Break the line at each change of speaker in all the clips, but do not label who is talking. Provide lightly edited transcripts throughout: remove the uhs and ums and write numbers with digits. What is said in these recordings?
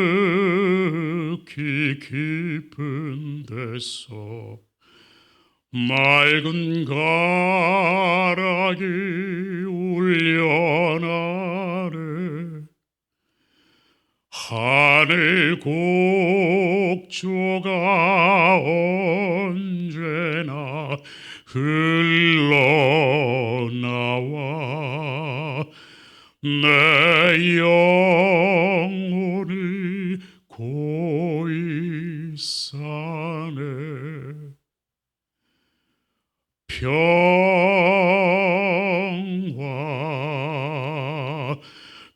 극히 깊은 데서 맑은 가락이 울려나네. 하늘 곡조가 언제나 흘러나와 내 영혼을 고이 싸네. 평화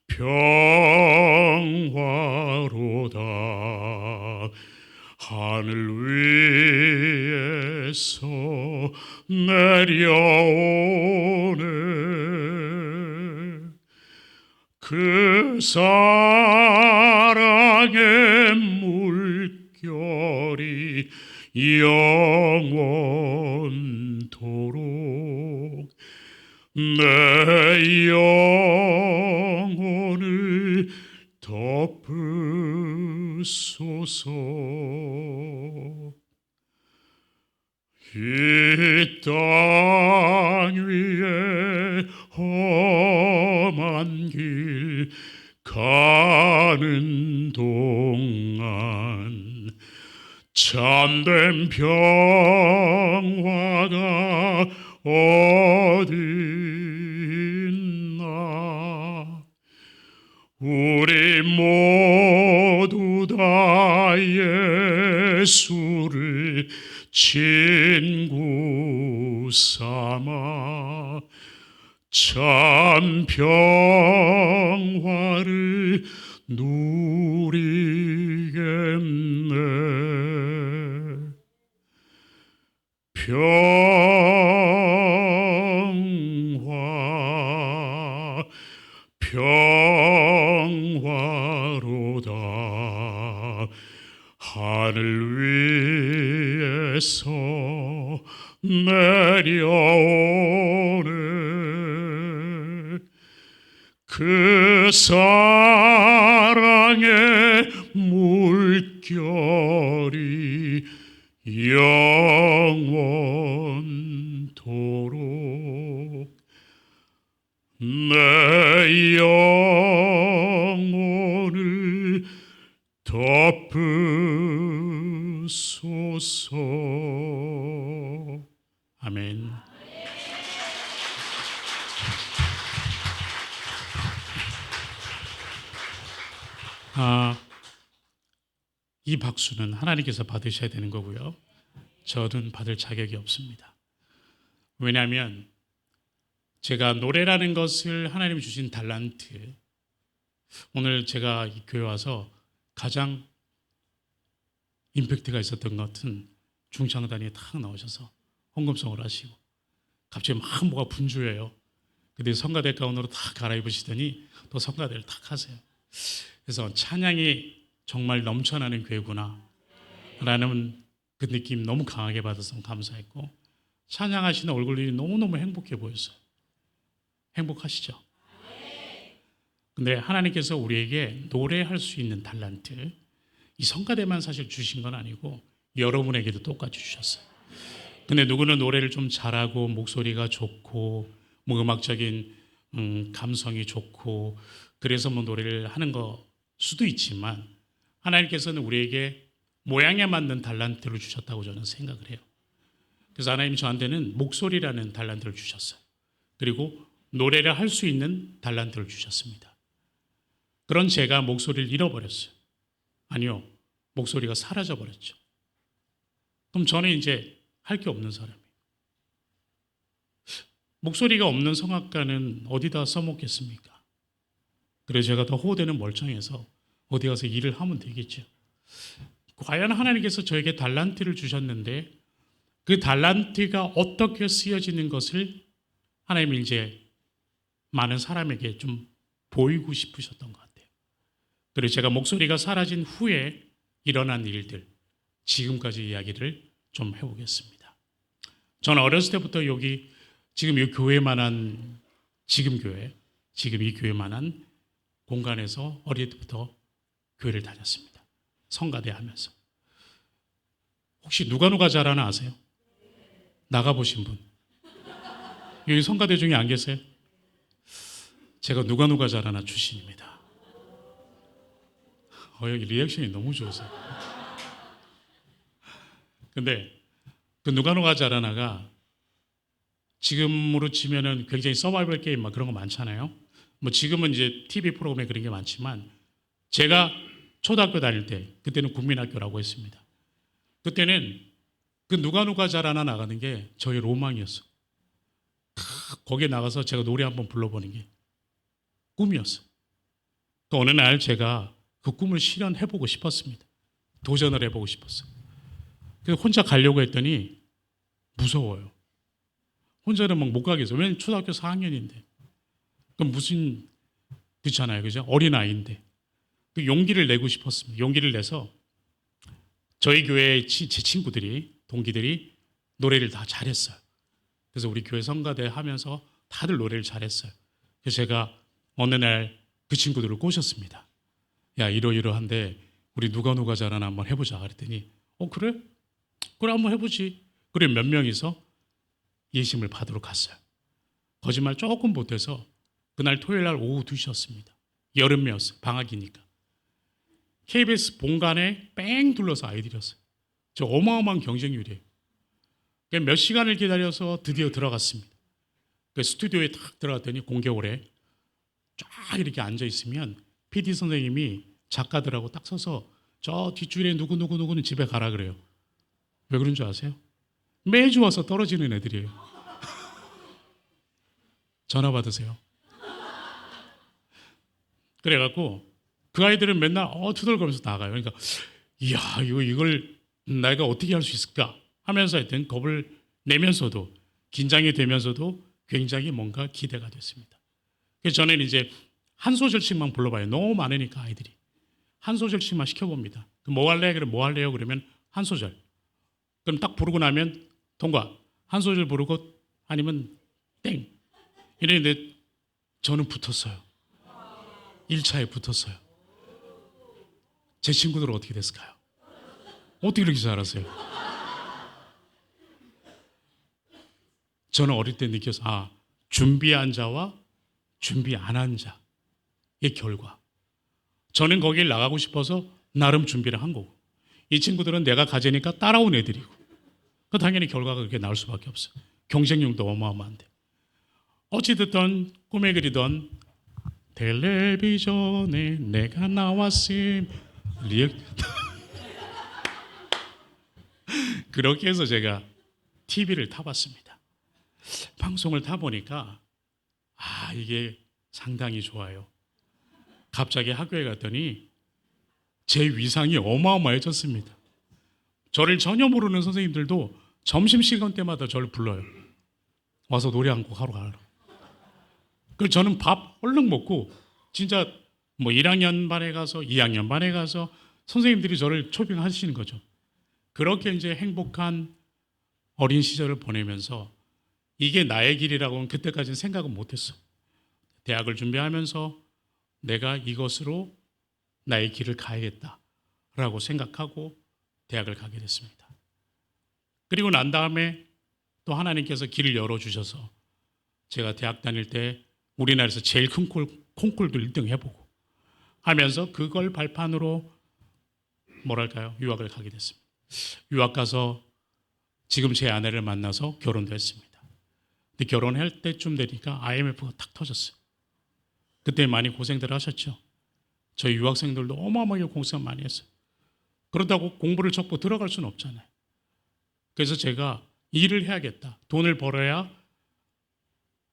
평화로다. 하늘 위에서 내려오네. 그 사랑의 물결이 영원토록 내 영혼을 덮으소서. 이 땅 위에 험한 길 가는 동안 참된 평화가 어디 있나. 우리 모두 다 예수를 친구 삼아 참 평화를 누리겠네. 평화로다. 하늘 위에서 내려오네. 그 사랑의 물결이 영원토록 내 영혼을 덮으소서. 아멘. 이 박수는 하나님께서 받으셔야 되는 거고요. 저는 받을 자격이 없습니다. 왜냐하면 제가 노래라는 것을 하나님이 주신 달란트, 오늘 제가 이 교회 와서 가장 임팩트가 있었던 것은 중창단이 탁 나오셔서 헌금송을 하시고 갑자기 막 뭐가 분주해요. 근데 성가대 가운으로 탁 갈아입으시더니 또 성가대를 탁 하세요. 그래서 찬양이 정말 넘쳐나는 교회구나 라는 그 느낌 너무 강하게 받아서 감사했고, 찬양하시는 얼굴이 너무너무 행복해 보였어요. 행복하시죠? 근데 하나님께서 우리에게 노래할 수 있는 달란트, 이 성가대만 사실 주신 건 아니고 여러분에게도 똑같이 주셨어요. 근데 누구는 노래를 좀 잘하고 목소리가 좋고 뭐 음악적인 감성이 좋고 그래서 뭐 노래를 하는 거 수도 있지만, 하나님께서는 우리에게 모양에 맞는 달란트를 주셨다고 저는 생각을 해요. 그래서 하나님이 저한테는 목소리라는 달란트를 주셨어요. 그리고 노래를 할 수 있는 달란트를 주셨습니다. 그런 제가 목소리를 잃어버렸어요. 아니요, 목소리가 사라져버렸죠. 그럼 저는 이제 할 게 없는 사람이에요. 목소리가 없는 성악가는 어디다 써먹겠습니까? 그래서 제가 더 호되는 멀쩡해서 어디 가서 일을 하면 되겠죠. 과연 하나님께서 저에게 달란트를 주셨는데 그 달란트가 어떻게 쓰여지는 것을 하나님이 이제 많은 사람에게 좀 보이고 싶으셨던 것 같아요. 그래서 제가 목소리가 사라진 후에 일어난 일들, 지금까지 이야기를 좀 해보겠습니다. 저는 어렸을 때부터 여기 지금 이 교회만한, 지금 이 교회만한 공간에서 어릴 때부터 교회를 다녔습니다. 성가대 하면서. 혹시 누가 잘하나 아세요? 나가보신 분. 여기 성가대 중에 안 계세요? 제가 누가 잘하나 출신입니다. 여기 리액션이 너무 좋으세요. 근데 그 누가 잘하나가 지금으로 치면은 굉장히 서바이벌 게임 막 그런 거 많잖아요. 뭐 지금은 이제 TV 프로그램에 그런 게 많지만 제가 초등학교 다닐 때 그때는 국민학교라고 했습니다. 그때는 그 누가 잘하나 나가는 게 저희 로망이었어. 거기에 나가서 제가 노래 한번 불러보는 게 꿈이었어. 또 어느 날 제가 그 꿈을 실현해보고 싶었습니다. 도전을 해보고 싶었어. 그래서 혼자 가려고 했더니 무서워요. 혼자는 막 못 가겠어요. 왜냐면 초등학교 4학년인데. 그럼 무슨, 그렇잖아요. 그죠? 어린아이인데. 그 용기를 내고 싶었습니다. 용기를 내서 저희 교회 제 친구들이, 동기들이 노래를 다 잘했어요. 그래서 우리 교회 성가대 하면서 다들 노래를 잘했어요. 그래서 제가 어느 날 그 친구들을 꼬셨습니다. 야, 이러이러한데 우리 누가 잘하나 한번 해보자. 그랬더니 그래? 그래 한번 해보지. 그래 몇 명이서 예심을 받으러 갔어요. 거짓말 조금 못해서 그날 토요일 날 오후 2시였습니다. 여름이었어요. 방학이니까. KBS 본관에 뺑 둘러서 아이들이었어요. 저 어마어마한 경쟁률이에요. 몇 시간을 기다려서 드디어 들어갔습니다. 그 스튜디오에 탁 들어갔더니 공개홀에 쫙 이렇게 앉아 있으면 PD 선생님이 작가들하고 딱 서서 저 뒷줄에 누구는 집에 가라 그래요. 왜 그런 줄 아세요? 매주 와서 떨어지는 애들이에요. 전화 받으세요. 그래갖고 그 아이들은 맨날 투덜거리면서 나가요. 그러니까 이야 이걸 내가 어떻게 할 수 있을까 하면서 하여튼 겁을 내면서도 긴장이 되면서도 굉장히 뭔가 기대가 됐습니다. 그래서 저는 이제 한 소절씩만 불러봐요. 너무 많으니까 아이들이. 한 소절씩만 시켜봅니다. 뭐 할래? 그럼 뭐 할래요? 그러면 한 소절. 그럼 딱 부르고 나면 통과. 한 소절 부르고 아니면 땡. 이랬는데 저는 붙었어요. 1차에 붙었어요. 제 친구들은 어떻게 됐을까요? 어떻게 그렇게 잘하세요? 저는 어릴 때 느껴서 준비한 자와 준비 안 한 자의 결과. 저는 거길 나가고 싶어서 나름 준비를 한 거고 이 친구들은 내가 가지니까 따라온 애들이고 당연히 결과가 그렇게 나올 수밖에 없어요. 경쟁력도 어마어마한데. 어찌됐든 꿈에 그리던 텔레비전에 내가 나왔음 그렇게 해서 제가 TV를 타봤습니다. 방송을 타보니까 이게 상당히 좋아요. 갑자기 학교에 갔더니 제 위상이 어마어마해졌습니다. 저를 전혀 모르는 선생님들도 점심시간 때마다 저를 불러요. 와서 노래 한 곡 하러 가라. 그래서 저는 밥 얼른 먹고 진짜 뭐 1학년 반에 가서 2학년 반에 가서 선생님들이 저를 초빙하시는 거죠. 그렇게 이제 행복한 어린 시절을 보내면서 이게 나의 길이라고는 그때까지는 생각은 못했어. 대학을 준비하면서 내가 이것으로 나의 길을 가야겠다라고 생각하고 대학을 가게 됐습니다. 그리고 난 다음에 또 하나님께서 길을 열어주셔서 제가 대학 다닐 때 우리나라에서 제일 큰 콩쿨도 1등 해보고 하면서 그걸 발판으로 유학을 가게 됐습니다. 유학 가서 지금 제 아내를 만나서 결혼도 했습니다. 근데 결혼할 때쯤 되니까 IMF가 탁 터졌어요. 그때 많이 고생들 하셨죠. 저희 유학생들도 어마어마하게 고생 많이 했어요. 그렇다고 공부를 접고 들어갈 수는 없잖아요. 그래서 제가 일을 해야겠다. 돈을 벌어야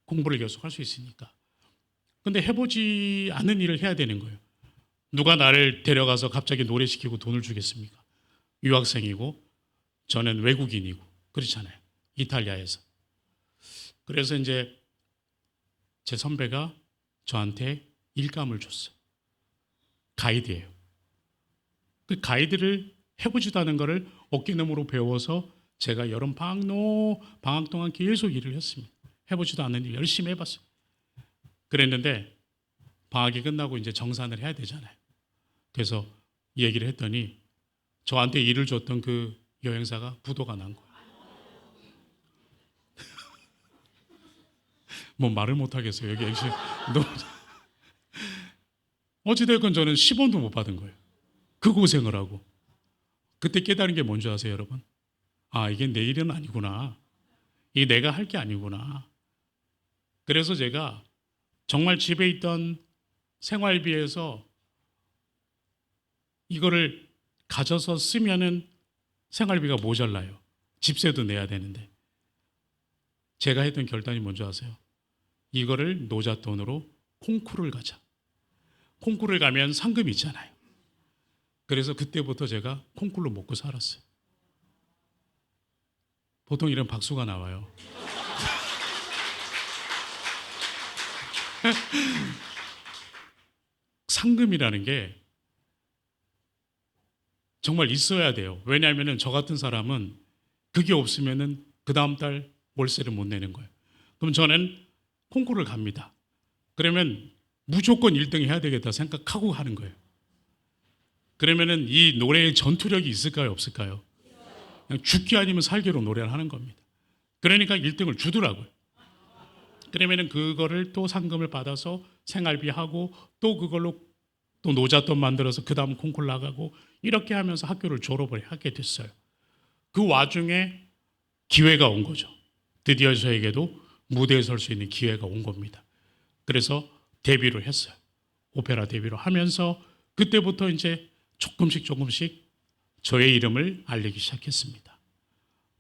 공부를 계속할 수 있으니까. 근데 해보지 않은 일을 해야 되는 거예요. 누가 나를 데려가서 갑자기 노래시키고 돈을 주겠습니까? 유학생이고 저는 외국인이고 그렇잖아요. 이탈리아에서. 그래서 이제 제 선배가 저한테 일감을 줬어요. 가이드예요. 그 가이드를 해보지도 않은 거를 어깨너머로 배워서 제가 여름 방학 동안 계속 일을 했습니다. 해보지도 않는 일 열심히 해봤어요. 그랬는데 방학이 끝나고 이제 정산을 해야 되잖아요. 그래서 얘기를 했더니 저한테 일을 줬던 그 여행사가 부도가 난 거예요. 뭐 말을 못 하겠어요. 여기 액션 너무 어찌됐건 저는 10원도 못 받은 거예요. 그 고생을 하고. 그때 깨달은 게 뭔지 아세요, 여러분? 아, 이게 내 일은 아니구나. 이게 내가 할 게 아니구나. 그래서 제가 정말 집에 있던 생활비에서 이거를 가져서 쓰면은 생활비가 모자라요. 집세도 내야 되는데. 제가 했던 결단이 뭔지 아세요? 이거를 노잣돈으로 콩쿠르를 가자. 콩쿠르를 가면 상금이 있잖아요. 그래서 그때부터 제가 콩쿠르로 먹고 살았어요. 보통 이런 박수가 나와요. 상금이라는 게 정말 있어야 돼요. 왜냐하면 저 같은 사람은 그게 없으면 그 다음 달 월세를 못 내는 거예요. 그럼 저는 콩쿠르를 갑니다. 그러면 무조건 1등 해야 되겠다 생각하고 하는 거예요. 그러면은 이 노래의 전투력이 있을까요, 없을까요? 그냥 죽기 아니면 살기로 노래를 하는 겁니다. 그러니까 1등을 주더라고요. 그러면은 그거를 또 상금을 받아서 생활비 하고 또 그걸로 또 노잣돈 만들어서 그 다음 콩쿠르 나가고 이렇게 하면서 학교를 졸업을 하게 됐어요. 그 와중에 기회가 온 거죠. 드디어 저에게도 무대에 설 수 있는 기회가 온 겁니다. 그래서 데뷔를 했어요. 오페라 데뷔를 하면서 그때부터 이제 조금씩 저의 이름을 알리기 시작했습니다.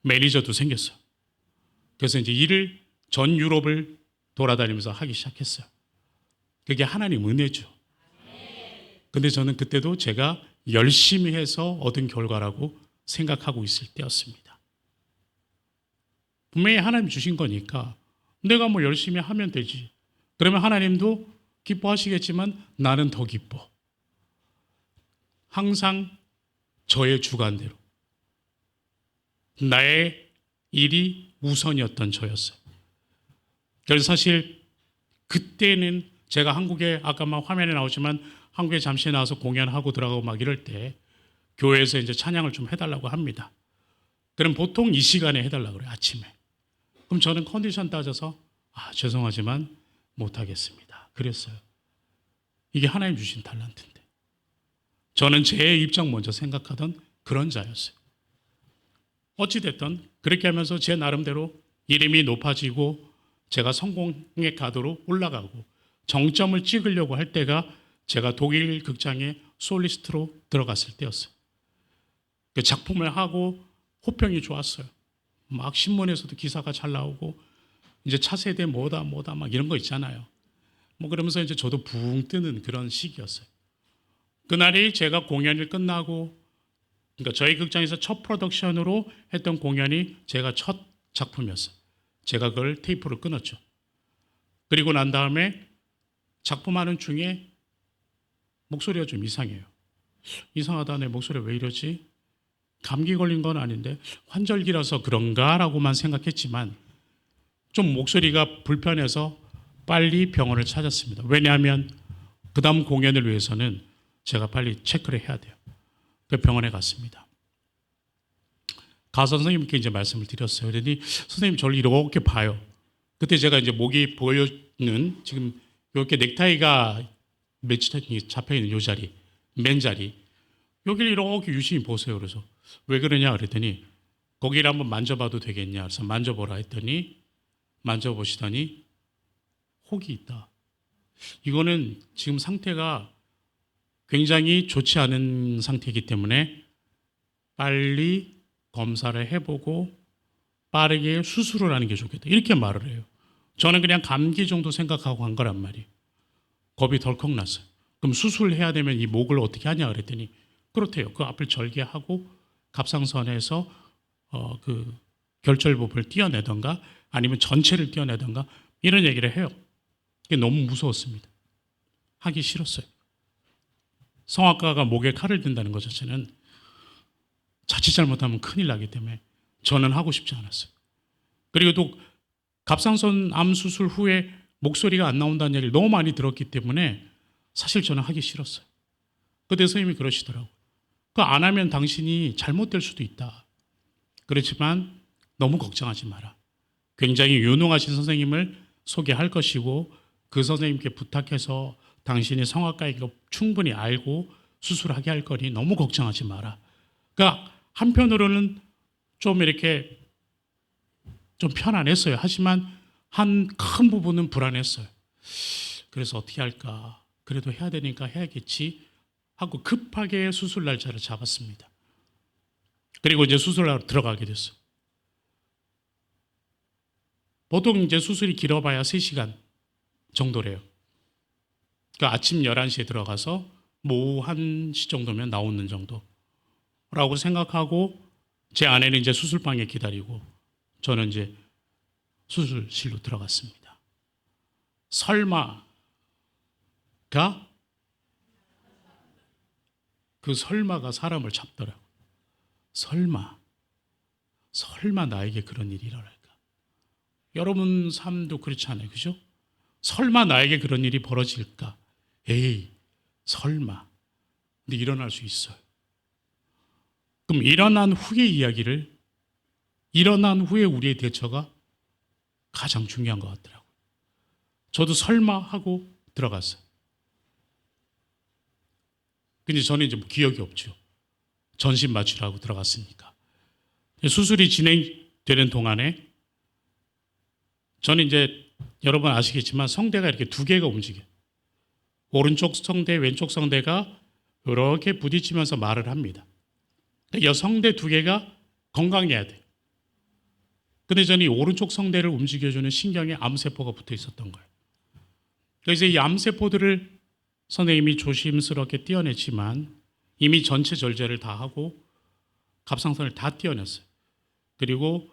매니저도 생겼어요. 그래서 이제 일을 전 유럽을 돌아다니면서 하기 시작했어요. 그게 하나님 은혜죠. 근데 저는 그때도 제가 열심히 해서 얻은 결과라고 생각하고 있을 때였습니다. 분명히 하나님 주신 거니까 내가 뭐 열심히 하면 되지. 그러면 하나님도 기뻐하시겠지만 나는 더 기뻐. 항상 저의 주관대로 나의 일이 우선이었던 저였어요. 그래서 사실 그때는 제가 한국에 아까 막 화면에 나오지만 한국에 잠시 나와서 공연하고 들어가고 막 이럴 때 교회에서 이제 찬양을 좀 해달라고 합니다. 그럼 보통 이 시간에 해달라고 그래요. 아침에. 그럼 저는 컨디션 따져서 죄송하지만 못하겠습니다. 그랬어요. 이게 하나님 주신 탤런트인데. 저는 제 입장 먼저 생각하던 그런 자였어요. 어찌됐든 그렇게 하면서 제 나름대로 이름이 높아지고 제가 성공의 가도로 올라가고 정점을 찍으려고 할 때가 제가 독일 극장에 솔리스트로 들어갔을 때였어요. 그 작품을 하고 호평이 좋았어요. 막 신문에서도 기사가 잘 나오고 이제 차세대 뭐다 막 이런 거 있잖아요. 뭐 그러면서 이제 저도 붕 뜨는 그런 시기였어요. 그날이 제가 공연이 끝나고 그러니까 저희 극장에서 첫 프로덕션으로 했던 공연이 제가 첫 작품이었어요. 제가 그걸 테이프를 끊었죠. 그리고 난 다음에 작품하는 중에 목소리가 좀 이상해요. 이상하다, 내 목소리 왜 이러지? 감기 걸린 건 아닌데 환절기라서 그런가라고만 생각했지만 좀 목소리가 불편해서 빨리 병원을 찾았습니다. 왜냐하면 그 다음 공연을 위해서는 제가 빨리 체크를 해야 돼요. 그래서 병원에 갔습니다. 가서 선생님께 이제 말씀을 드렸어요. 그러니 선생님 저를 이렇게 봐요. 그때 제가 이제 목이 보여는 지금 이렇게 넥타이가 잡혀 있는 요 자리, 맨 자리 여기를 이렇게 유심히 보세요. 그래서 왜 그러냐 그랬더니 거기를 한번 만져봐도 되겠냐. 그래서 만져보라 했더니 만져보시더니 혹이 있다. 이거는 지금 상태가 굉장히 좋지 않은 상태이기 때문에 빨리 검사를 해보고 빠르게 수술을 하는 게 좋겠다. 이렇게 말을 해요. 저는 그냥 감기 정도 생각하고 한 거란 말이에요. 겁이 덜컥 났어요. 그럼 수술해야 되면 이 목을 어떻게 하냐 그랬더니 그렇대요. 그 앞을 절개하고 갑상선에서 그 결절 부분을 떼어내던가 아니면 전체를 떼어내던가 이런 얘기를 해요. 이게 너무 무서웠습니다. 하기 싫었어요. 성악가가 목에 칼을 든다는 것 자체는 자칫 잘못하면 큰일 나기 때문에 저는 하고 싶지 않았어요. 그리고 또 갑상선 암 수술 후에 목소리가 안 나온다는 얘기를 너무 많이 들었기 때문에 사실 저는 하기 싫었어요. 그때 선생님이 그러시더라고요. 그 안 하면 당신이 잘못될 수도 있다. 그렇지만 너무 걱정하지 마라. 굉장히 유능하신 선생님을 소개할 것이고 그 선생님께 부탁해서 당신이 성악가인 거 충분히 알고 수술하게 할 거니 너무 걱정하지 마라. 그러니까 한편으로는 좀 이렇게 좀 편안했어요. 하지만 한 큰 부분은 불안했어요. 그래서 어떻게 할까? 그래도 해야 되니까 해야겠지 하고 급하게 수술 날짜를 잡았습니다. 그리고 이제 수술하러 들어가게 됐어요. 보통 이제 수술이 길어봐야 3시간 정도래요. 그러니까 아침 11시에 들어가서 오후 1시 정도면 나오는 정도라고 생각하고 제 아내는 이제 수술방에 기다리고 저는 이제 수술실로 들어갔습니다. 설마가 그 설마가 사람을 잡더라고요. 설마 나에게 그런 일이 일어날까? 여러분 삶도 그렇지 않아요, 그죠? 설마 나에게 그런 일이 벌어질까? 에이, 설마. 근데 일어날 수 있어요. 그럼 일어난 후의 이야기를, 일어난 후에 우리의 대처가 가장 중요한 것 같더라고요. 저도 설마 하고 들어갔어요. 근데 저는 이제 기억이 없죠. 전신 마취하고 들어갔으니까. 수술이 진행되는 동안에 저는 이제 여러분 아시겠지만 성대가 이렇게 2개가 움직여요. 오른쪽 성대, 왼쪽 성대가 이렇게 부딪히면서 말을 합니다. 이 성대 2개가 건강해야 돼요. 근데 저는 이 오른쪽 성대를 움직여주는 신경에 암세포가 붙어 있었던 거예요. 그래서 이 암세포들을 선생님이 조심스럽게 떼어냈지만 이미 전체 절제를 다 하고 갑상선을 다 떼어냈어요. 그리고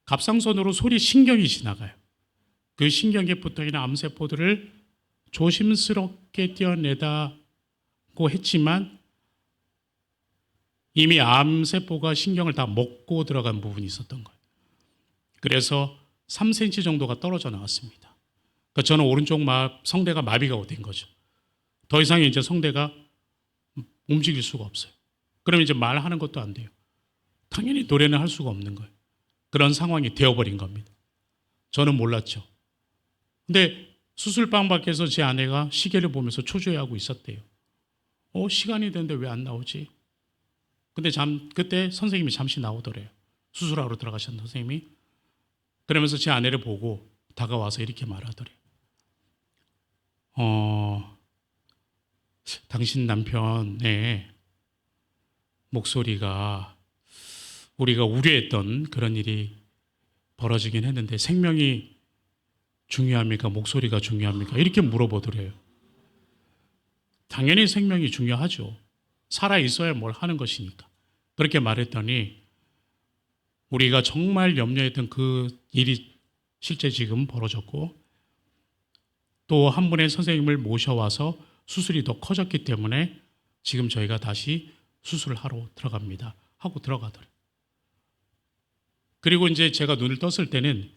갑상선으로 소리 신경이 지나가요. 그 신경에 붙어있는 암세포들을 조심스럽게 떼어내다고 했지만 이미 암세포가 신경을 다 먹고 들어간 부분이 있었던 거예요. 그래서 3cm 정도가 떨어져 나왔습니다. 그러니까 저는 오른쪽 성대가 마비가 된 거죠. 더 이상 이제 성대가 움직일 수가 없어요. 그럼 이제 말하는 것도 안 돼요. 당연히 노래는 할 수가 없는 거예요. 그런 상황이 되어버린 겁니다. 저는 몰랐죠. 근데 수술방 밖에서 제 아내가 시계를 보면서 초조해하고 있었대요. 시간이 됐는데 왜 안 나오지? 근데 그때 선생님이 잠시 나오더래요. 수술하러 들어가신 선생님이. 그러면서 제 아내를 보고 다가와서 이렇게 말하더래요. 당신 남편의 목소리가 우리가 우려했던 그런 일이 벌어지긴 했는데 생명이 중요합니까? 목소리가 중요합니까? 이렇게 물어보더래요. 당연히 생명이 중요하죠. 살아있어야 뭘 하는 것이니까. 그렇게 말했더니 우리가 정말 염려했던 그 일이 실제 지금 벌어졌고 또 한 분의 선생님을 모셔와서 수술이 더 커졌기 때문에 지금 저희가 다시 수술을 하러 들어갑니다. 하고 들어가더래요. 그리고 이제 제가 눈을 떴을 때는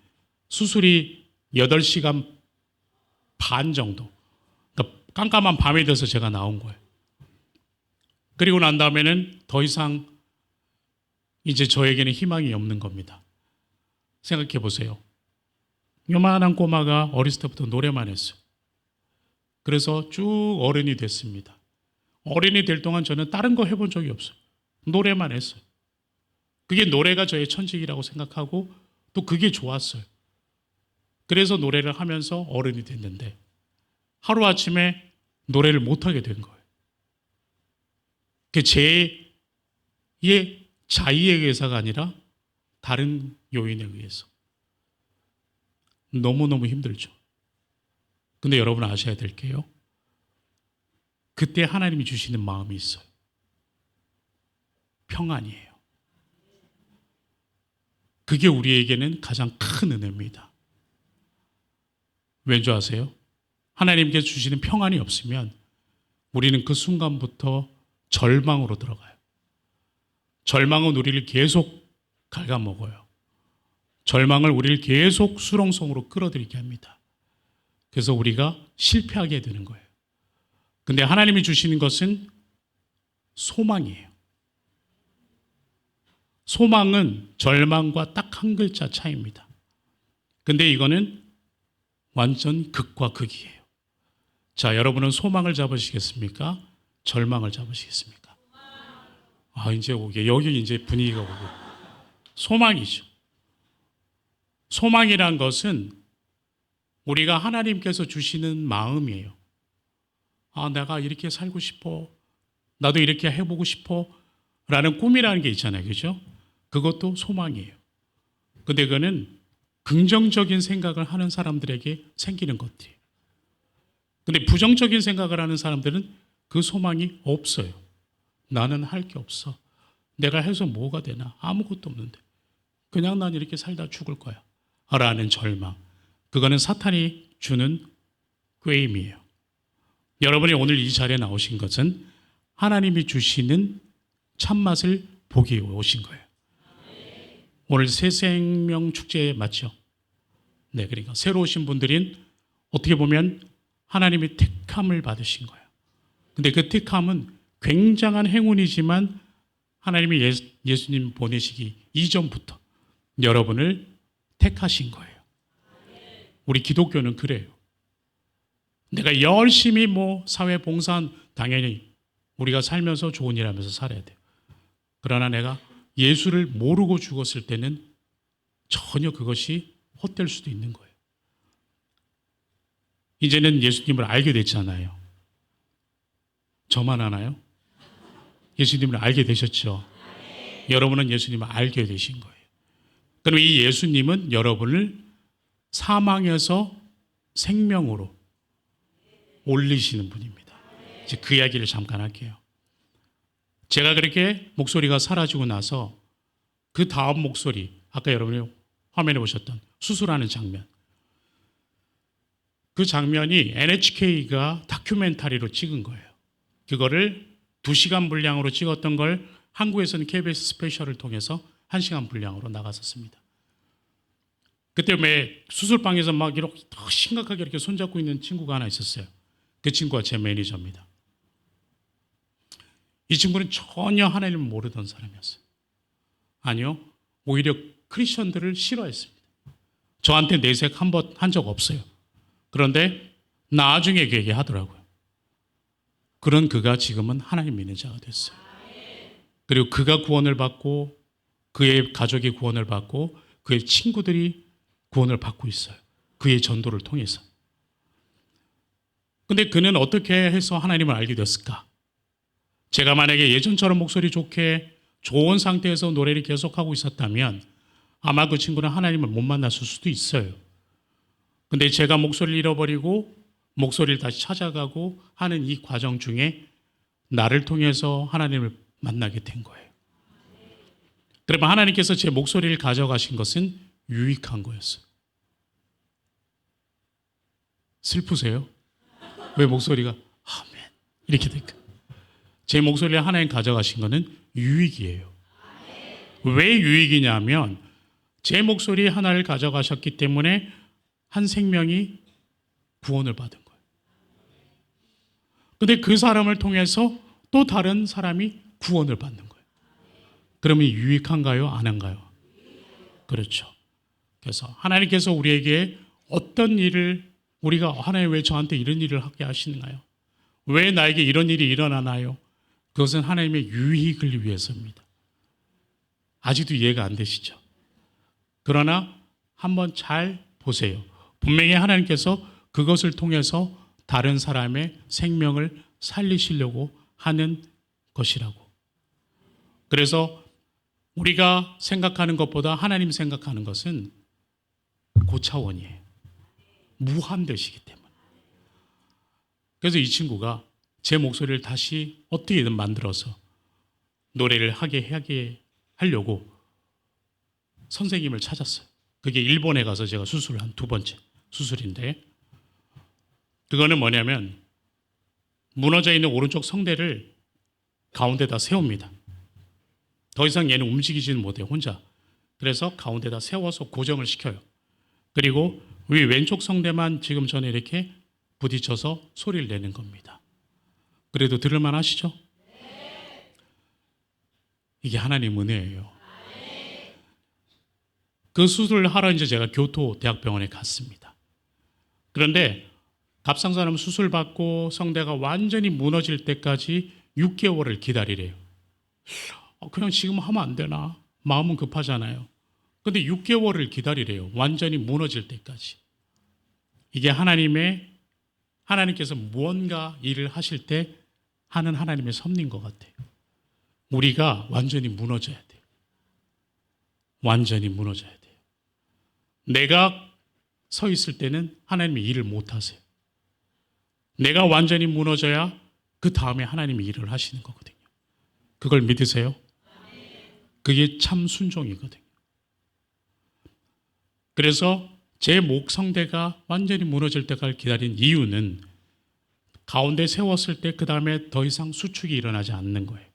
수술이 8시간 반 정도, 그러니까 깜깜한 밤이 돼서 제가 나온 거예요. 그리고 난 다음에는 더 이상 이제 저에게는 희망이 없는 겁니다. 생각해 보세요. 요만한 꼬마가 어렸을 때부터 노래만 했어요. 그래서 쭉 어른이 됐습니다. 어른이 될 동안 저는 다른 거 해본 적이 없어요. 노래만 했어요. 그게 노래가 저의 천직이라고 생각하고 또 그게 좋았어요. 그래서 노래를 하면서 어른이 됐는데 하루아침에 노래를 못하게 된 거예요. 그게 제 자의에 의해서가 아니라 다른 요인에 의해서. 너무너무 힘들죠. 근데 여러분 아셔야 될 게요. 그때 하나님이 주시는 마음이 있어요. 평안이에요. 그게 우리에게는 가장 큰 은혜입니다. 왠 줄 아세요? 하나님께서 주시는 평안이 없으면 우리는 그 순간부터 절망으로 들어가요. 절망은 우리를 계속 갉아먹어요. 절망을 우리를 계속 수렁성으로 끌어들이게 합니다. 그래서 우리가 실패하게 되는 거예요. 근데 하나님이 주시는 것은 소망이에요. 소망은 절망과 딱 한 글자 차이입니다. 근데 이거는 완전 극과 극이에요. 자, 여러분은 소망을 잡으시겠습니까? 절망을 잡으시겠습니까? 이제 여기 이제 분위기가 오고. 소망이죠. 소망이란 것은 우리가 하나님께서 주시는 마음이에요. 내가 이렇게 살고 싶어. 나도 이렇게 해보고 싶어. 라는 꿈이라는 게 있잖아요. 그죠? 그것도 소망이에요. 근데 그거는 긍정적인 생각을 하는 사람들에게 생기는 것들이에요. 근데 부정적인 생각을 하는 사람들은 그 소망이 없어요. 나는 할 게 없어. 내가 해서 뭐가 되나? 아무것도 없는데. 그냥 난 이렇게 살다 죽을 거야. 라는 절망. 그거는 사탄이 주는 꾀임이에요. 여러분이 오늘 이 자리에 나오신 것은 하나님이 주시는 참맛을 보기 위해 오신 거예요. 오늘 새 생명 축제 맞죠? 네, 그러니까 새로 오신 분들은 어떻게 보면 하나님의 택함을 받으신 거예요. 근데 그 택함은 굉장한 행운이지만 하나님이 예수님 보내시기 이전부터 여러분을 택하신 거예요. 우리 기독교는 그래요. 내가 열심히 사회 봉사는 당연히 우리가 살면서 좋은 일 하면서 살아야 돼요. 그러나 내가 예수를 모르고 죽었을 때는 전혀 그것이 헛될 수도 있는 거예요. 이제는 예수님을 알게 됐잖아요. 저만 아나요? 예수님을 알게 되셨죠? 여러분은 예수님을 알게 되신 거예요. 그럼 이 예수님은 여러분을 사망에서 생명으로 올리시는 분입니다. 이제 그 이야기를 잠깐 할게요. 제가 그렇게 목소리가 사라지고 나서 그 다음 목소리, 아까 여러분이 화면에 보셨던 수술하는 장면. 그 장면이 NHK가 다큐멘터리로 찍은 거예요. 그거를 2시간 분량으로 찍었던 걸 한국에서는 KBS 스페셜을 통해서 1시간 분량으로 나갔었습니다. 그때 수술방에서 막 이렇게 더 심각하게 이렇게 손잡고 있는 친구가 하나 있었어요. 그 친구가 제 매니저입니다. 이 친구는 전혀 하나님을 모르던 사람이었어요. 아니요, 오히려 크리스천들을 싫어했습니다. 저한테 내색 한 번 한 적 없어요. 그런데 나중에 그 얘기 하더라고요. 그런 그가 지금은 하나님 믿는 자가 됐어요. 그리고 그가 구원을 받고 그의 가족이 구원을 받고 그의 친구들이 구원을 받고 있어요. 그의 전도를 통해서. 근데 그는 어떻게 해서 하나님을 알게 됐을까? 제가 만약에 예전처럼 목소리 좋게 좋은 상태에서 노래를 계속하고 있었다면 아마 그 친구는 하나님을 못 만났을 수도 있어요. 근데 제가 목소리를 잃어버리고 목소리를 다시 찾아가고 하는 이 과정 중에 나를 통해서 하나님을 만나게 된 거예요. 그러면 하나님께서 제 목소리를 가져가신 것은 유익한 거였어요. 슬프세요? 왜 목소리가 아멘 이렇게 될까? 제 목소리를 하나님 가져가신 것은 유익이에요. 왜 유익이냐면 제 목소리 하나를 가져가셨기 때문에 한 생명이 구원을 받은 거예요. 근데 그 사람을 통해서 또 다른 사람이 구원을 받는 거예요. 그러면 유익한가요? 안 한가요? 그렇죠. 그래서 하나님께서 우리에게 어떤 일을 우리가 하나님 왜 저한테 이런 일을 하게 하시나요? 왜 나에게 이런 일이 일어나나요? 그것은 하나님의 유익을 위해서입니다. 아직도 이해가 안 되시죠? 그러나 한번 잘 보세요. 분명히 하나님께서 그것을 통해서 다른 사람의 생명을 살리시려고 하는 것이라고. 그래서 우리가 생각하는 것보다 하나님 생각하는 것은 고차원이에요. 무한되시기 때문에. 그래서 이 친구가 제 목소리를 다시 어떻게든 만들어서 노래를 하게 하려고 선생님을 찾았어요. 그게 일본에 가서 제가 수술을 한 2번째 수술인데, 그거는 뭐냐면 무너져 있는 오른쪽 성대를 가운데다 세웁니다. 더 이상 얘는 움직이지는 못해요, 혼자. 그래서 가운데다 세워서 고정을 시켜요. 그리고 위 왼쪽 성대만 지금 전에 이렇게 부딪혀서 소리를 내는 겁니다. 그래도 들을만 하시죠? 이게 하나님 은혜예요. 그 수술을 하러 이제 제가 교토대학병원에 갔습니다. 그런데 갑상선암 수술 받고 성대가 완전히 무너질 때까지 6개월을 기다리래요. 그냥 지금 하면 안 되나? 마음은 급하잖아요. 근데 6개월을 기다리래요. 완전히 무너질 때까지. 이게 하나님께서 무언가 일을 하실 때 하는 하나님의 섭리인 것 같아요. 우리가 완전히 무너져야 돼요. 완전히 무너져야 돼요. 내가 서 있을 때는 하나님이 일을 못 하세요. 내가 완전히 무너져야 그 다음에 하나님이 일을 하시는 거거든요. 그걸 믿으세요? 그게 참 순종이거든요. 그래서 제 목성대가 완전히 무너질 때까지 기다린 이유는 가운데 세웠을 때 그 다음에 더 이상 수축이 일어나지 않는 거예요.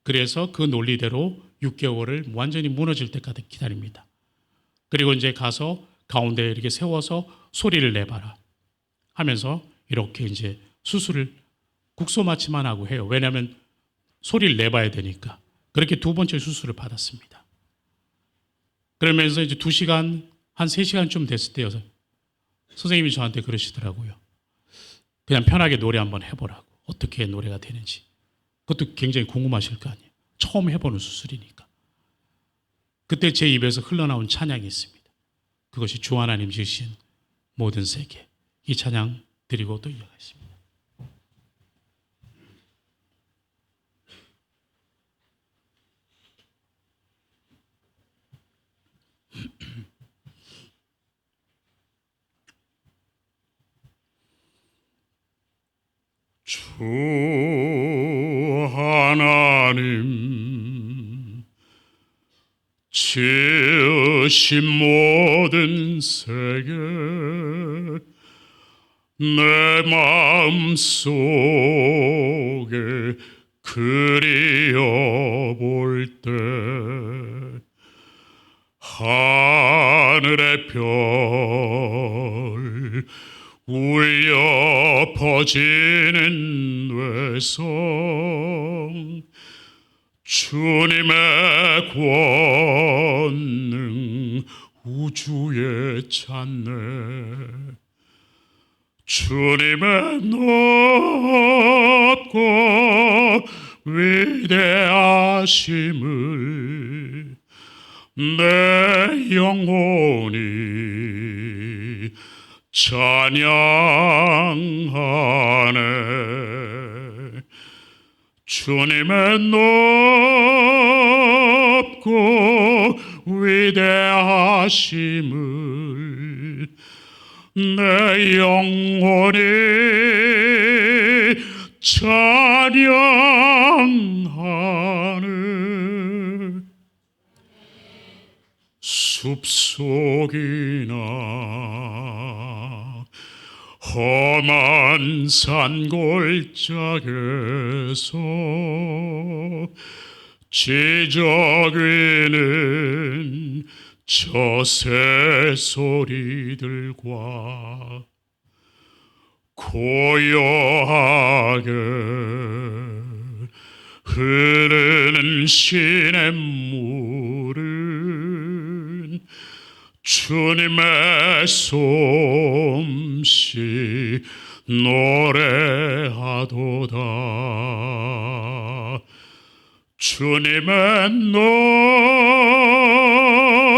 그래서 그 논리대로 6개월을 완전히 무너질 때까지 기다립니다. 그리고 이제 가서 가운데 이렇게 세워서 소리를 내봐라 하면서 이렇게 이제 수술을 국소마취만 하고 해요. 왜냐하면 소리를 내봐야 되니까. 그렇게 두 번째 수술을 받았습니다. 그러면서 이제 2시간, 한 3시간쯤 됐을 때요. 선생님이 저한테 그러시더라고요. 그냥 편하게 노래 한번 해보라고. 어떻게 노래가 되는지. 그것도 굉장히 궁금하실 거 아니에요. 처음 해보는 수술이니까. 그때 제 입에서 흘러나온 찬양이 있습니다. 그것이 주 하나님 지으신 모든 세계. 이 찬양 드리고 또 이어가겠습니다. 주 하나님 지으신 모든 세계 내 마음속에 그리어볼 때 하늘의 별 울려 퍼지는 뇌성 주님의 권능 우주에 찾네 주님의 높고 위대하심을 내 영혼이 찬양하네 주님의 높고 위대하심을 내 영혼이 찬양하네 숲속이나 험한 산골짜기에서 지저귀는 저 새소리들과 고요하게 흐르는 시냇물은 주님의 솜씨 노래하도다 주님의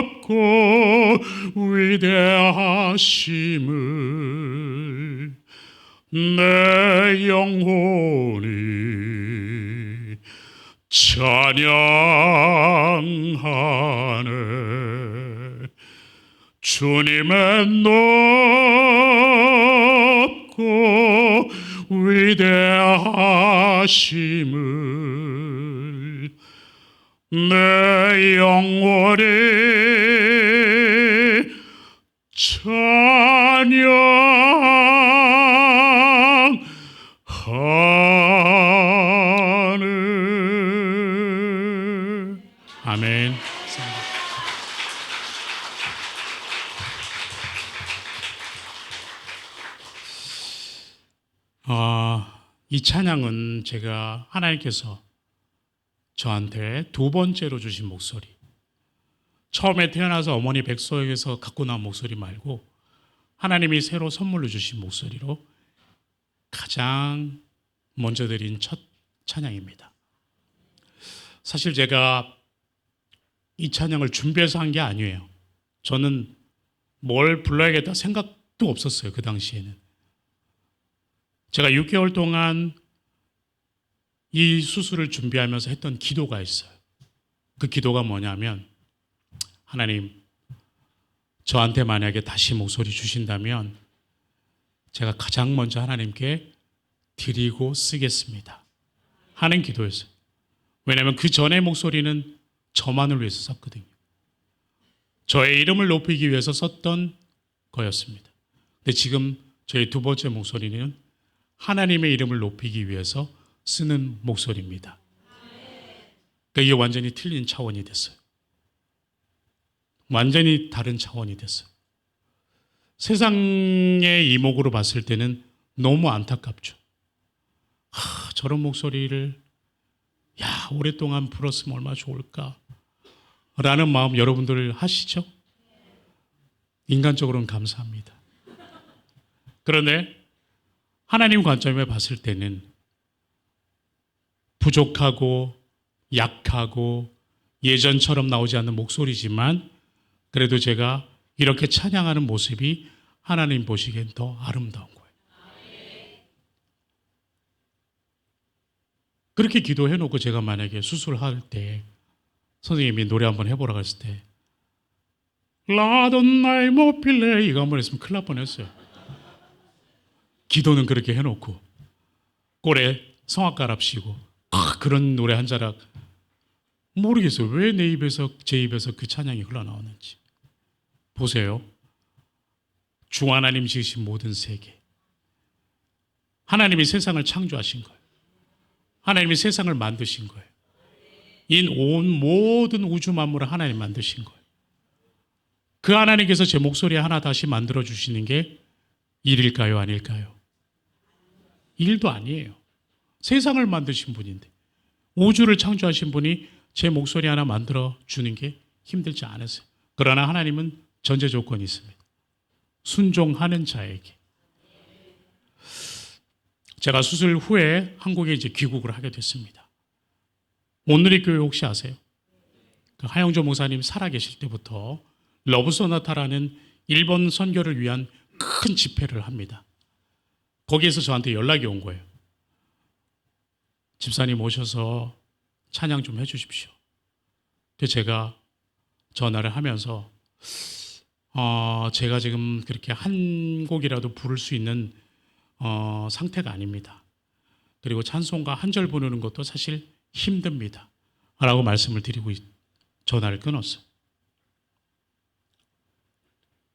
높고 위대하심을 내 영혼이 찬양하네 주님의 높고 위대하심을 내 영혼이 찬양하네. 아멘. 이 찬양은 제가 하나님께서 저한테 두 번째로 주신 목소리. 처음에 태어나서 어머니 뱃속에서 갖고 나온 목소리 말고 하나님이 새로 선물로 주신 목소리로 가장 먼저 드린 첫 찬양입니다. 사실 제가 이 찬양을 준비해서 한 게 아니에요. 저는 뭘 불러야겠다 생각도 없었어요. 그 당시에는. 제가 6개월 동안 이 수술을 준비하면서 했던 기도가 있어요. 그 기도가 뭐냐면, 하나님, 저한테 만약에 다시 목소리 주신다면 제가 가장 먼저 하나님께 드리고 쓰겠습니다 하는 기도였어요. 왜냐하면 그 전의 목소리는 저만을 위해서 썼거든요. 저의 이름을 높이기 위해서 썼던 거였습니다. 근데 지금 저의 두 번째 목소리는 하나님의 이름을 높이기 위해서 쓰는 목소리입니다. 그러니까 이게 완전히 틀린 차원이 됐어요. 완전히 다른 차원이 됐어요. 세상의 이목으로 봤을 때는 너무 안타깝죠. 저런 목소리를 오랫동안 불었으면 얼마나 좋을까 라는 마음 여러분들 하시죠? 인간적으로는 감사합니다. 그런데 하나님 관점에 봤을 때는 부족하고 약하고 예전처럼 나오지 않는 목소리지만 그래도 제가 이렇게 찬양하는 모습이 하나님 보시기엔 더 아름다운 거예요. 그렇게 기도해놓고 제가 만약에 수술할 때 선생님이 노래 한번 해보라고 했을 때 라돈나이 모필레 이거 한번 했으면 큰일 날 뻔했어요. 기도는 그렇게 해놓고 꼴에 성악가랍시고 그런 노래 한 자락 모르겠어요. 왜 내 입에서 제 입에서 그 찬양이 흘러나오는지. 보세요. 주 하나님 지으신 모든 세계, 하나님이 세상을 창조하신 거예요. 하나님이 세상을 만드신 거예요. 이 온 모든 우주 만물을 하나님 만드신 거예요. 그 하나님께서 제 목소리 하나 다시 만들어 주시는 게 일일까요, 아닐까요? 일도 아니에요. 세상을 만드신 분인데, 우주를 창조하신 분이 제 목소리 하나 만들어 주는 게 힘들지 않으세요. 그러나 하나님은 전제 조건이 있습니다. 순종하는 자에게. 제가 수술 후에 한국에 이제 귀국을 하게 됐습니다. 온누리 교회 혹시 아세요? 그 하영조 목사님 살아계실 때부터 러브 소나타라는 일본 선교를 위한 큰 집회를 합니다. 거기에서 저한테 연락이 온 거예요. 집사님 오셔서 찬양 좀 해주십시오. 그래서 제가 전화를 하면서 제가 지금 그렇게 한 곡이라도 부를 수 있는 상태가 아닙니다. 그리고 찬송가 한 절 부르는 것도 사실 힘듭니다. 라고 말씀을 드리고 전화를 끊었어요.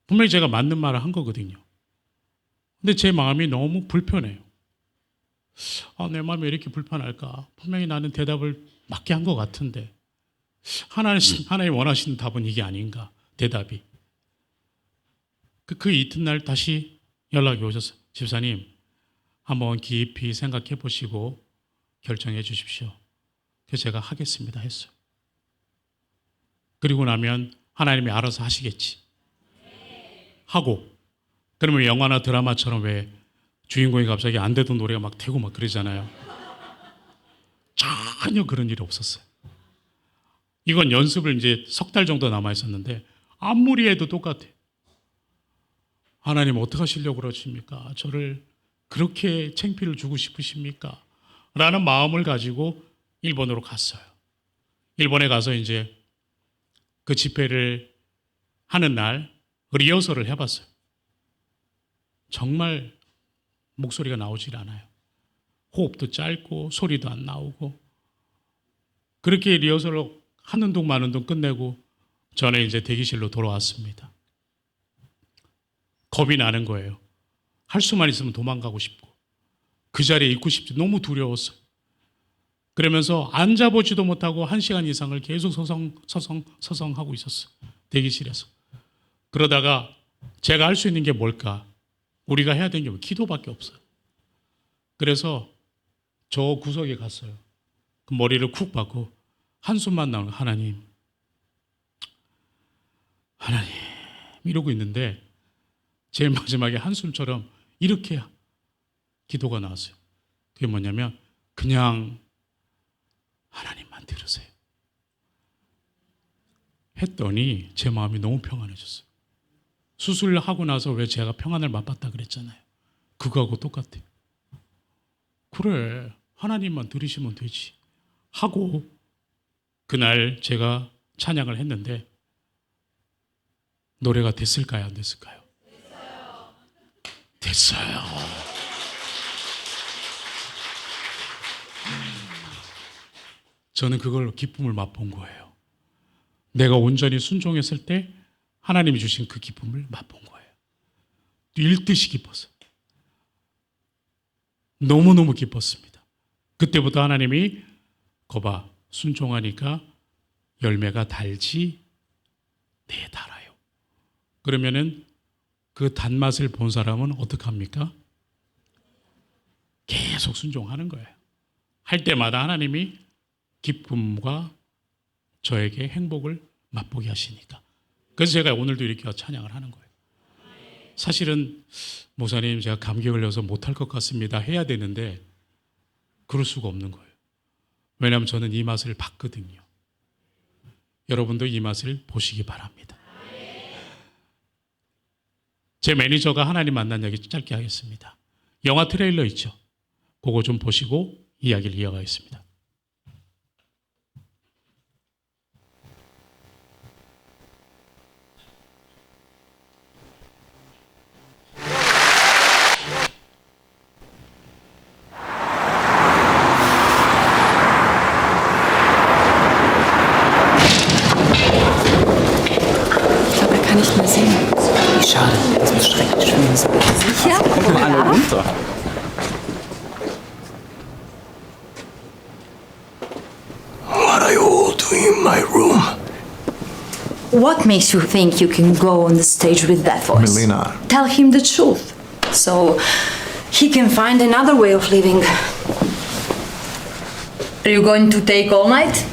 분명히 제가 맞는 말을 한 거거든요. 근데 제 마음이 너무 불편해요. 내 마음이 왜 이렇게 불편할까? 분명히 나는 대답을 맞게 한 것 같은데 하나님 원하시는 답은 이게 아닌가? 대답이. 그 이튿날 다시 연락이 오셨어요. 집사님, 한번 깊이 생각해 보시고 결정해 주십시오. 그래서 제가 하겠습니다 했어요. 그리고 나면 하나님이 알아서 하시겠지 하고, 그러면 영화나 드라마처럼 왜 주인공이 갑자기 안 되던 노래가 막 되고 막 그러잖아요. 전혀 그런 일이 없었어요. 이건 연습을 이제 석 달 정도 남아 있었는데 아무리 해도 똑같아요. 하나님 어떻게 하시려고 그러십니까? 저를 그렇게 창피를 주고 싶으십니까? 라는 마음을 가지고 일본으로 갔어요. 일본에 가서 이제 그 집회를 하는 날 리허설을 해봤어요. 정말 목소리가 나오질 않아요. 호흡도 짧고 소리도 안 나오고, 그렇게 리허설을 하는 동 마는 동 끝내고 저는 이제 대기실로 돌아왔습니다. 겁이 나는 거예요. 할 수만 있으면 도망가고 싶고 그 자리에 있고 싶지, 너무 두려웠어요. 그러면서 앉아보지도 못하고 1시간 이상을 계속 서성하고 있었어요. 대기실에서. 그러다가 제가 할 수 있는 게 뭘까? 우리가 해야 되는 게 기도밖에 없어요. 그래서 저 구석에 갔어요. 그 머리를 쿡 박고 한숨만 나오는, 하나님, 하나님 이러고 있는데 제일 마지막에 한숨처럼 이렇게 기도가 나왔어요. 그게 뭐냐면 그냥 하나님만 들으세요 했더니 제 마음이 너무 평안해졌어요. 수술하고 나서 왜 제가 평안을 맛봤다 그랬잖아요. 그거하고 똑같아요. 그래, 하나님만 들으시면 되지 하고 그날 제가 찬양을 했는데 노래가 됐을까요? 안 됐을까요? 됐어요. 저는 그걸로 기쁨을 맛본 거예요. 내가 온전히 순종했을 때 하나님이 주신 그 기쁨을 맛본 거예요. 일듯이 기뻤어요. 너무너무 기뻤습니다. 그때부터 하나님이 거봐 순종하니까 열매가 달지 네 달아요. 그러면은 그 단맛을 본 사람은 어떡합니까? 계속 순종하는 거예요. 할 때마다 하나님이 기쁨과 저에게 행복을 맛보게 하시니까. 그래서 제가 오늘도 이렇게 찬양을 하는 거예요. 사실은 목사님 제가 감기 걸려서 못할 것 같습니다 해야 되는데 그럴 수가 없는 거예요. 왜냐하면 저는 이 맛을 봤거든요. 여러분도 이 맛을 보시기 바랍니다. 제 매니저가 하나님 만난 이야기 짧게 하겠습니다. 영화 트레일러 있죠? 그거 좀 보시고 이야기를 이어가겠습니다.
Aber kann ich mal sehen?
Wie schade, das muss schrecklich schön sein.
Sicher?
Kommen wir alle runter.
What are you all doing in my room?
What makes you think you can go on the stage with that voice?
Melina.
Tell him the truth, so he can find another way of living. Are you going to take all night?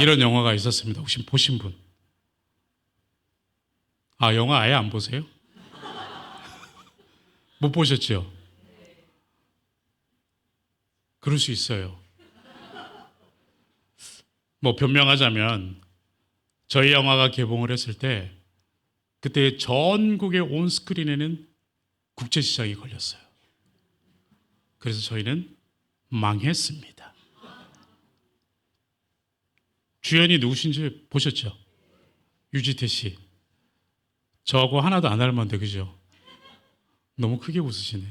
이런 영화가 있었습니다. 혹시 보신 분? 아, 영화 아예 안 보세요? 못 보셨죠? 그럴 수 있어요. 뭐 변명하자면 저희 영화가 개봉을 했을 때 그때 전국의 온 스크린에는 국제 시장이 걸렸어요. 그래서 저희는 망했습니다. 주연이 누구신지 보셨죠? 유지태 씨. 저하고 하나도 안 닮았는데 그죠? 너무 크게 웃으시네.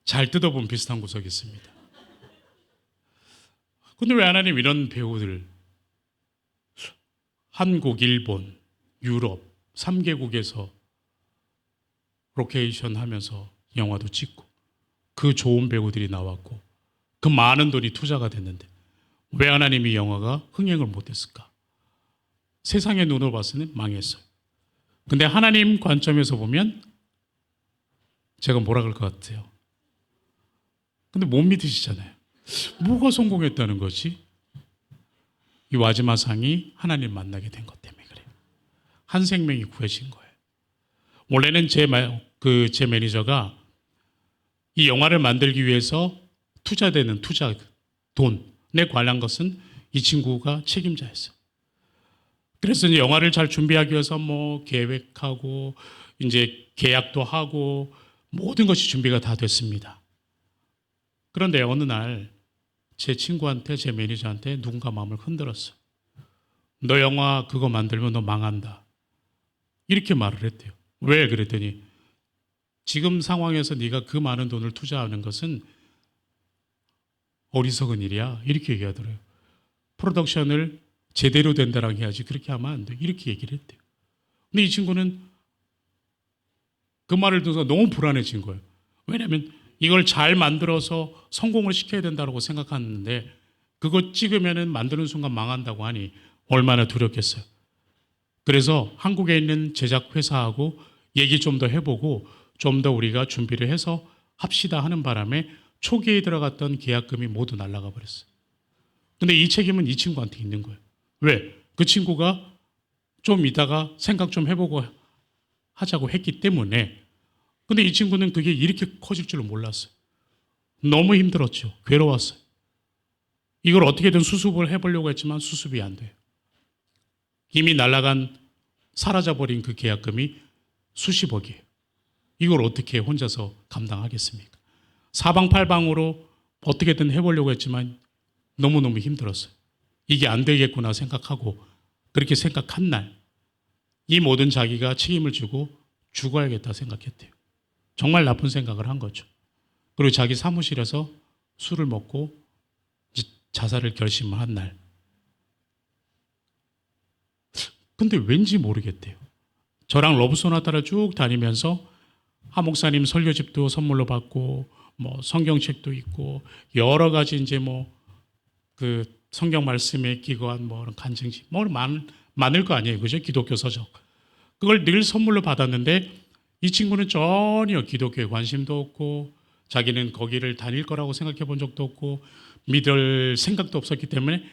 잘 뜯어보면 비슷한 구석이 있습니다. 근데 왜 하나님 이런 배우들 한국, 일본, 유럽 3개국에서 로케이션 하면서 영화도 찍고 그 좋은 배우들이 나왔고 그 많은 돈이 투자가 됐는데 왜 하나님이 영화가 흥행을 못했을까? 세상의 눈으로 봤을 때는 망했어요. 근데 하나님 관점에서 보면 제가 뭐라 그럴 것 같아요. 근데 못 믿으시잖아요. 뭐가 성공했다는 거지? 이 와지마상이 하나님 만나게 된 것 때문에 그래요. 한 생명이 구해진 거예요. 원래는 제 매니저가 이 영화를 만들기 위해서 투자되는 투자 돈에 관한 것은 이 친구가 책임자였어요. 그래서 이제 영화를 잘 준비하기 위해서 뭐 계획하고 이제 계약도 하고 모든 것이 준비가 다 됐습니다. 그런데 어느 날 제 친구한테 제 매니저한테 누군가 마음을 흔들었어. 너 영화 그거 만들면 너 망한다. 이렇게 말을 했대요. 왜 그랬더니 지금 상황에서 네가 그 많은 돈을 투자하는 것은 어리석은 일이야. 이렇게 얘기하더래요. 프로덕션을 제대로 된다라고 해야지 그렇게 하면 안 돼. 이렇게 얘기를 했대요. 근데 이 친구는 그 말을 듣고서 너무 불안해진 거예요. 왜냐하면 이걸 잘 만들어서 성공을 시켜야 된다고 생각하는데 그거 찍으면 만드는 순간 망한다고 하니 얼마나 두렵겠어요. 그래서 한국에 있는 제작 회사하고 얘기 좀 더 해보고 좀 더 우리가 준비를 해서 합시다 하는 바람에 초기에 들어갔던 계약금이 모두 날아가 버렸어요. 근데 이 책임은 이 친구한테 있는 거예요. 왜? 그 친구가 좀 이따가 생각 좀 해보고 하자고 했기 때문에. 근데 이 친구는 그게 이렇게 커질 줄은 몰랐어요. 너무 힘들었죠. 괴로웠어요. 이걸 어떻게든 수습을 해보려고 했지만 수습이 안 돼요. 이미 날아간 사라져버린 그 계약금이 수십억이에요. 이걸 어떻게 혼자서 감당하겠습니까? 사방팔방으로 어떻게든 해보려고 했지만 너무너무 힘들었어요. 이게 안 되겠구나 생각하고 그렇게 생각한 날 이 모든 자기가 책임을 지고 죽어야겠다 생각했대요. 정말 나쁜 생각을 한 거죠. 그리고 자기 사무실에서 술을 먹고 자살을 결심한 날. 근데 왠지 모르겠대요. 저랑 러브소나타를 쭉 다니면서 하 목사님 설교집도 선물로 받고 뭐 성경책도 있고 여러 가지 이제 뭐 그 성경 말씀에 기거한 뭐 간증집 뭐 많을 거 아니에요. 그죠? 기독교 서적. 그걸 늘 선물로 받았는데 이 친구는 전혀 기독교에 관심도 없고 자기는 거기를 다닐 거라고 생각해 본 적도 없고 믿을 생각도 없었기 때문에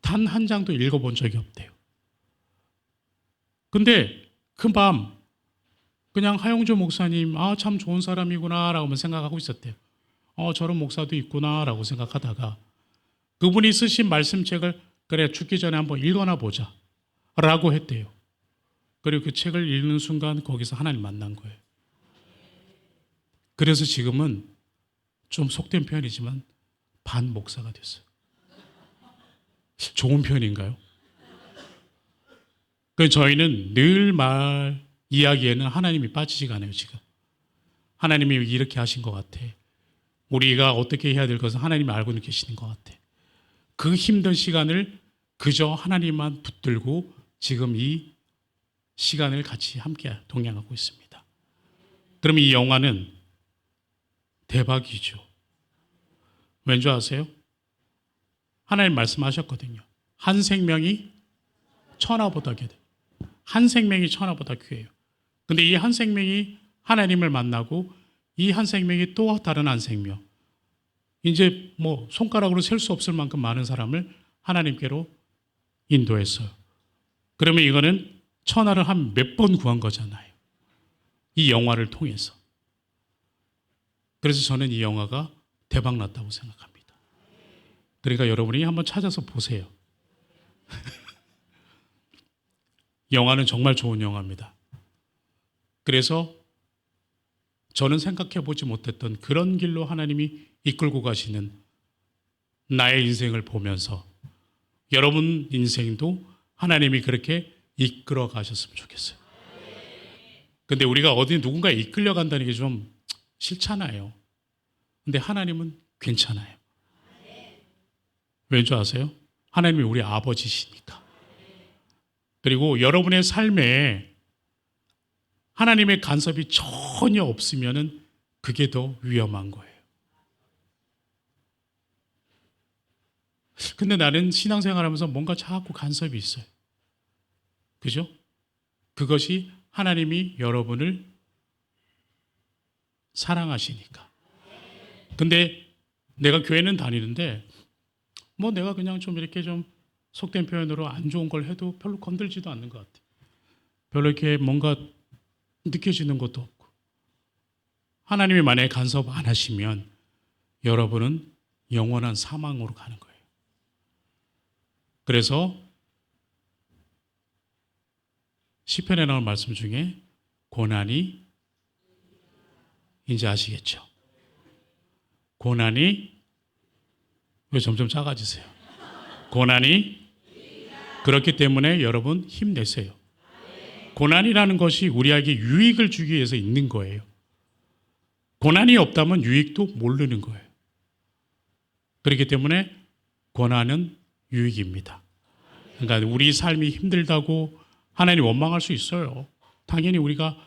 단 한 장도 읽어본 적이 없대요. 근데 그 밤 그냥 하영조 목사님 참 좋은 사람이구나 라고 생각하고 있었대요. 저런 목사도 있구나 라고 생각하다가 그분이 쓰신 말씀책을 그래 죽기 전에 한번 읽어나 보자 라고 했대요. 그리고 그 책을 읽는 순간 거기서 하나님 만난 거예요. 그래서 지금은 좀 속된 표현이지만 반 목사가 됐어요. 좋은 표현인가요? 저희는 늘 이야기에는 하나님이 빠지지가 않아요. 지금 하나님이 이렇게 하신 것 같아. 우리가 어떻게 해야 될 것은 하나님이 알고 계시는 것 같아. 그 힘든 시간을 그저 하나님만 붙들고 지금 이 시간을 같이 함께 동행하고 있습니다. 그러면 이 영화는 대박이죠. 왠 줄 아세요? 하나님 말씀하셨거든요. 한 생명이 천하보다 귀하다. 한 생명이 천하보다 귀해요. 근데 이 한 생명이 하나님을 만나고 이 한 생명이 또 다른 한 생명, 이제 뭐 손가락으로 셀 수 없을 만큼 많은 사람을 하나님께로 인도했어요. 그러면 이거는 천하를 한 몇 번 구한 거잖아요. 이 영화를 통해서. 그래서 저는 이 영화가 대박 났다고 생각합니다. 그러니까 여러분이 한번 찾아서 보세요. 영화는 정말 좋은 영화입니다. 그래서 저는 생각해 보지 못했던 그런 길로 하나님이 이끌고 가시는 나의 인생을 보면서 여러분 인생도 하나님이 그렇게 이끌어 가셨으면 좋겠어요. 근데 우리가 어디 누군가에 이끌려 간다는 게 좀 싫잖아요. 근데 하나님은 괜찮아요. 왠 줄 아세요? 하나님이 우리 아버지시니까. 그리고 여러분의 삶에 하나님의 간섭이 전혀 없으면은 그게 더 위험한 거예요. 근데 나는 신앙생활 하면서 뭔가 자꾸 간섭이 있어요. 그죠? 그것이 하나님이 여러분을 사랑하시니까. 근데 내가 교회는 다니는데 뭐 내가 그냥 좀 이렇게 좀 속된 표현으로 안 좋은 걸 해도 별로 건들지도 않는 것 같아요. 별로 이렇게 뭔가 느껴지는 것도 없고. 하나님이 만약에 간섭 안 하시면 여러분은 영원한 사망으로 가는 거예요. 그래서 시편에 나온 말씀 중에 고난이, 이제 아시겠죠? 고난이, 왜 점점 작아지세요? 고난이, 그렇기 때문에 여러분 힘내세요. 고난이라는 것이 우리에게 유익을 주기 위해서 있는 거예요. 고난이 없다면 유익도 모르는 거예요. 그렇기 때문에 고난은 유익입니다. 그러니까 우리 삶이 힘들다고 하나님 원망할 수 있어요. 당연히 우리가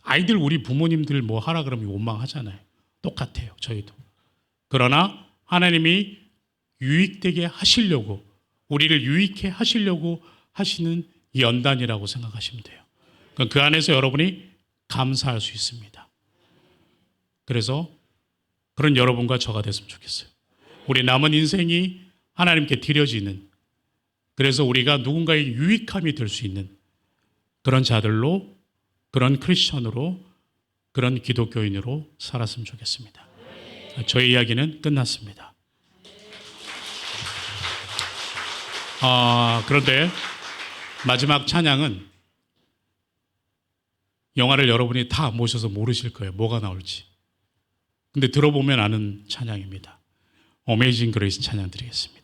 아이들 우리 부모님들 뭐 하라 그러면 원망하잖아요. 똑같아요. 저희도. 그러나 하나님이 유익되게 하시려고, 우리를 유익해 하시려고 하시는 연단이라고 생각하시면 돼요. 그 안에서 여러분이 감사할 수 있습니다. 그래서 그런 여러분과 저가 됐으면 좋겠어요. 우리 남은 인생이 하나님께 드려지는, 그래서 우리가 누군가의 유익함이 될 수 있는 그런 자들로, 그런 크리스천으로, 그런 기독교인으로 살았으면 좋겠습니다. 저의 이야기는 끝났습니다. 그런데 마지막 찬양은 영화를 여러분이 다 모셔서 모르실 거예요. 뭐가 나올지. 근데 들어보면 아는 찬양입니다. 어메이징 그레이스 찬양 드리겠습니다.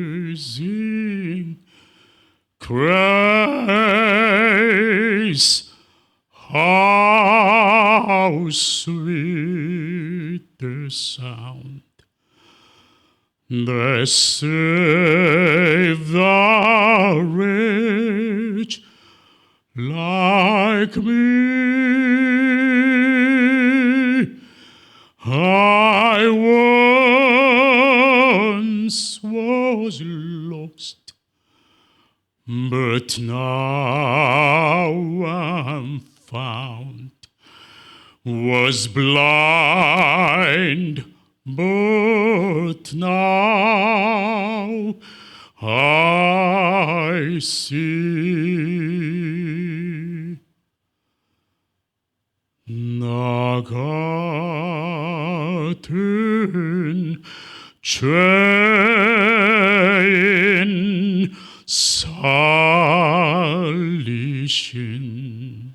Amazing grace, how sweet the sound that saved the wretch like me. I once was lost, but now I'm found. Was blind, but now I see. 나 같은 죄인 살리신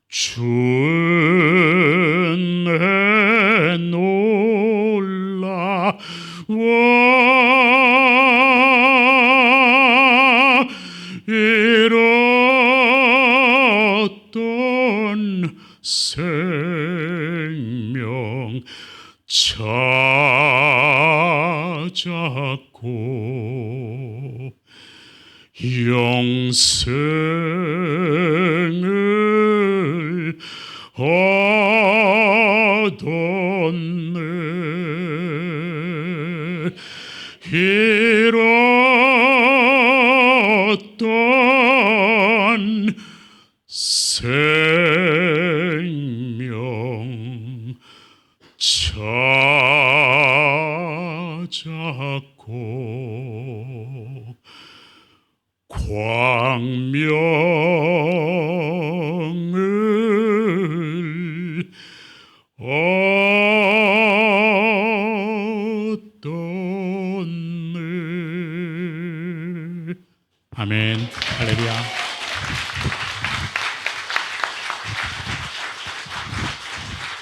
주 은혜 놀라워 잃었던 생명 찾았고 영생을 얻었네. 잃었던 생명 찾았고 잡고 광명을 얻었네. 아멘. 할렐루야.